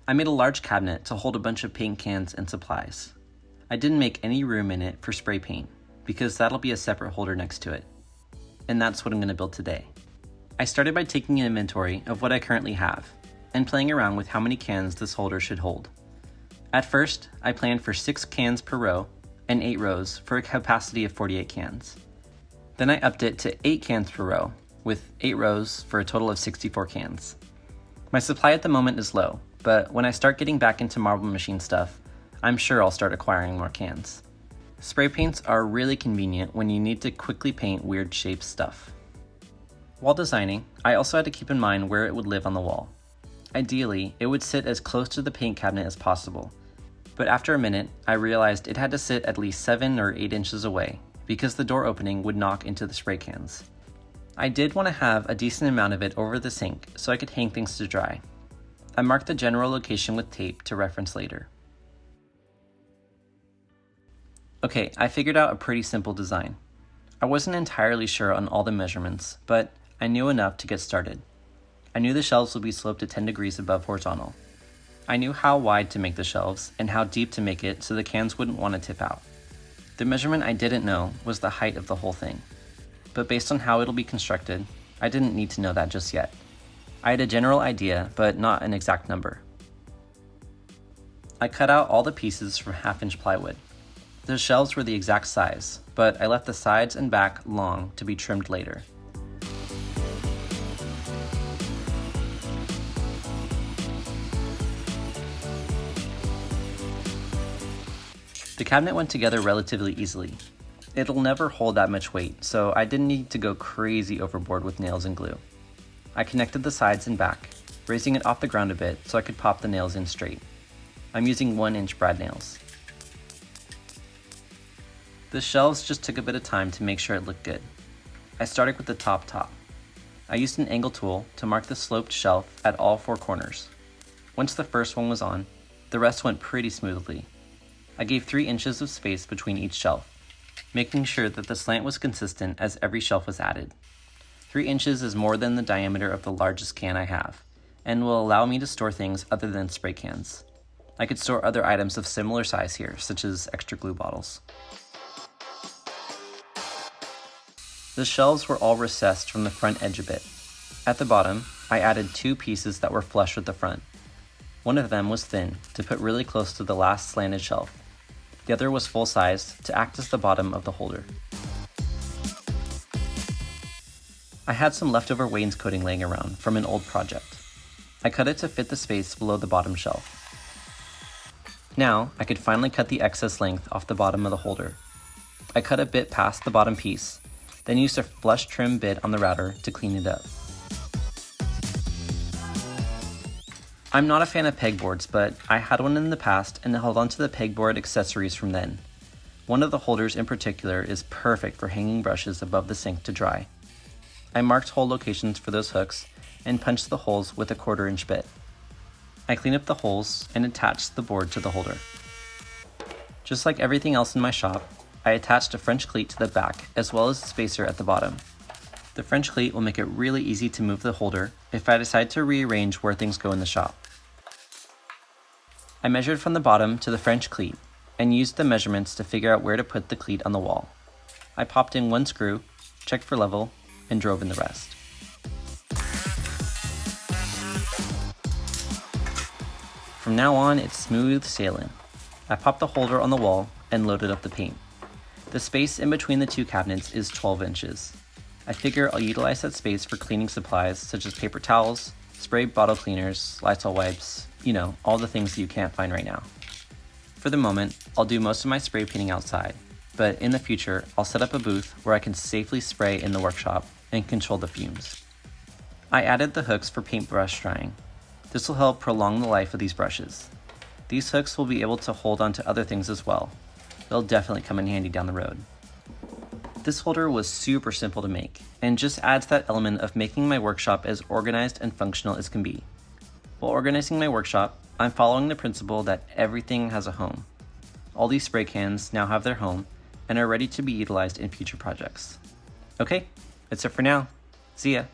I made a large cabinet to hold a bunch of paint cans and supplies. I didn't make any room in it for spray paint, because that'll be a separate holder next to it. And that's what I'm going to build today. I started by taking an inventory of what I currently have, and playing around with how many cans this holder should hold. At first, I planned for 6 cans per row and 8 rows for a capacity of 48 cans. Then I upped it to 8 cans per row, with 8 rows for a total of 64 cans. My supply at the moment is low, but when I start getting back into marble machine stuff, I'm sure I'll start acquiring more cans. Spray paints are really convenient when you need to quickly paint weird shaped stuff. While designing, I also had to keep in mind where it would live on the wall. Ideally, it would sit as close to the paint cabinet as possible, but after a minute, I realized it had to sit at least 7 or 8 inches away, because the door opening would knock into the spray cans. I did want to have a decent amount of it over the sink so I could hang things to dry. I marked the general location with tape to reference later. Okay, I figured out a pretty simple design. I wasn't entirely sure on all the measurements, but I knew enough to get started. I knew the shelves would be sloped at 10 degrees above horizontal. I knew how wide to make the shelves and how deep to make it so the cans wouldn't want to tip out. The measurement I didn't know was the height of the whole thing. But based on how it'll be constructed, I didn't need to know that just yet. I had a general idea, but not an exact number. I cut out all the pieces from 1/2-inch plywood. The shelves were the exact size, but I left the sides and back long to be trimmed later. The cabinet went together relatively easily. It'll never hold that much weight, so I didn't need to go crazy overboard with nails and glue. I connected the sides and back, raising it off the ground a bit so I could pop the nails in straight. I'm using 1-inch brad nails. The shelves just took a bit of time to make sure it looked good. I started with the top. I used an angle tool to mark the sloped shelf at all 4 corners. Once the first one was on, the rest went pretty smoothly. I gave 3 inches of space between each shelf, making sure that the slant was consistent as every shelf was added. 3 inches is more than the diameter of the largest can I have, and will allow me to store things other than spray cans. I could store other items of similar size here, such as extra glue bottles. The shelves were all recessed from the front edge a bit. At the bottom, I added 2 pieces that were flush with the front. One of them was thin, to put really close to the last slanted shelf. The other was full-sized, to act as the bottom of the holder. I had some leftover wainscoting laying around from an old project. I cut it to fit the space below the bottom shelf. Now, I could finally cut the excess length off the bottom of the holder. I cut a bit past the bottom piece, then used a flush trim bit on the router to clean it up. I'm not a fan of pegboards, but I had one in the past and held onto the pegboard accessories from then. One of the holders in particular is perfect for hanging brushes above the sink to dry. I marked hole locations for those hooks and punched the holes with a 1/4-inch bit. I cleaned up the holes and attached the board to the holder. Just like everything else in my shop, I attached a French cleat to the back as well as a spacer at the bottom. The French cleat will make it really easy to move the holder if I decide to rearrange where things go in the shop. I measured from the bottom to the French cleat and used the measurements to figure out where to put the cleat on the wall. I popped in 1 screw, checked for level, and drove in the rest. From now on, it's smooth sailing. I popped the holder on the wall and loaded up the paint. The space in between the 2 cabinets is 12 inches. I figure I'll utilize that space for cleaning supplies such as paper towels, spray bottle cleaners, Lysol wipes, all the things that you can't find right now. For the moment, I'll do most of my spray painting outside, but in the future, I'll set up a booth where I can safely spray in the workshop and control the fumes. I added the hooks for paintbrush drying. This will help prolong the life of these brushes. These hooks will be able to hold onto other things as well. They'll definitely come in handy down the road. This holder was super simple to make, and just adds that element of making my workshop as organized and functional as can be. While organizing my workshop, I'm following the principle that everything has a home. All these spray cans now have their home and are ready to be utilized in future projects. Okay, that's it for now. See ya.